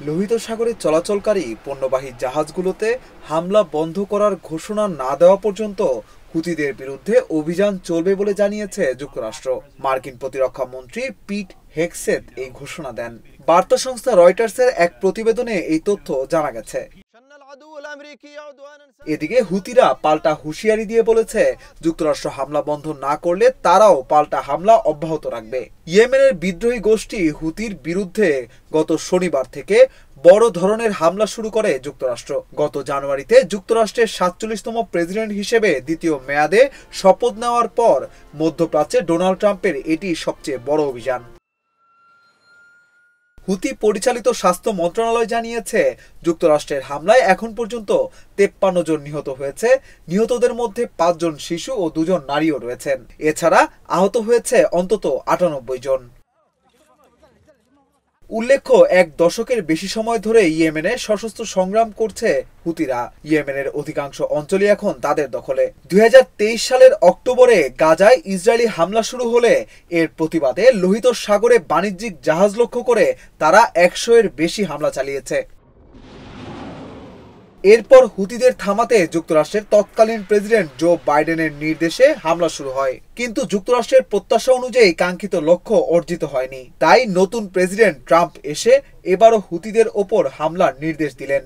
লোহিত সাগরে চলাচলকারী পণ্যবাহী জাহাজগুলোতে হামলা বন্ধ করার ঘোষণা না দেওয়া পর্যন্ত হুতিদের বিরুদ্ধে অভিযান চলবে বলে জানিয়েছে যুক্তরাষ্ট্র। মার্কিন প্রতিরক্ষা মন্ত্রী পিট হেগসেথ এই ঘোষণা দেন। বার্তা সংস্থা রয়টার্সের এক প্রতিবেদনে এই তথ্য জানা গেছে। এদিকে হুতিরা পাল্টা হুঁশিয়ারি দিয়ে বলেছে, যুক্তরাষ্ট্র হামলা বন্ধ না করলে তারাও পাল্টা হামলা অব্যাহত রাখবে। ইয়েমেনের বিদ্রোহী গোষ্ঠী হুতির বিরুদ্ধে গত শনিবার থেকে বড় ধরনের হামলা শুরু করে যুক্তরাষ্ট্র। গত জানুয়ারিতে যুক্তরাষ্ট্রের ৪৭তম প্রেসিডেন্ট হিসেবে দ্বিতীয় মেয়াদে শপথ নেওয়ার পর মধ্যপ্রাচ্যে ডোনাল্ড ট্রাম্পের এটি সবচেয়ে বড় অভিযান। হুতি পরিচালিত স্বাস্থ্য মন্ত্রণালয় জানিয়েছে, যুক্তরাষ্ট্রের হামলায় এখন পর্যন্ত ৫৩ জন নিহত হয়েছে। নিহতদের মধ্যে ৫ জন শিশু ও ২ জন নারীও রয়েছেন। এছাড়া আহত হয়েছে অন্তত ৯৮ জন। উল্লেখ্য, এক দশকের বেশি সময় ধরে ইয়েমেনে সশস্ত্র সংগ্রাম করছে হুতিরা। ইয়েমেনের অধিকাংশ অঞ্চলই এখন তাদের দখলে। ২০২৩ সালের অক্টোবরে গাজায় ইসরায়েলি হামলা শুরু হলে এর প্রতিবাদে লোহিত সাগরে বাণিজ্যিক জাহাজ লক্ষ্য করে তারা ১০০-এর বেশি হামলা চালিয়েছে। এরপর হুতিদের থামাতে যুক্তরাষ্ট্রের তৎকালীন প্রেসিডেন্ট জো বাইডেনের নির্দেশে হামলা শুরু হয়, কিন্তু যুক্তরাষ্ট্রের প্রত্যাশা অনুযায়ী কাঙ্ক্ষিত লক্ষ্য অর্জিত হয়নি। তাই নতুন প্রেসিডেন্ট ট্রাম্প এসে এবারও হুতিদের ওপর হামলার নির্দেশ দিলেন।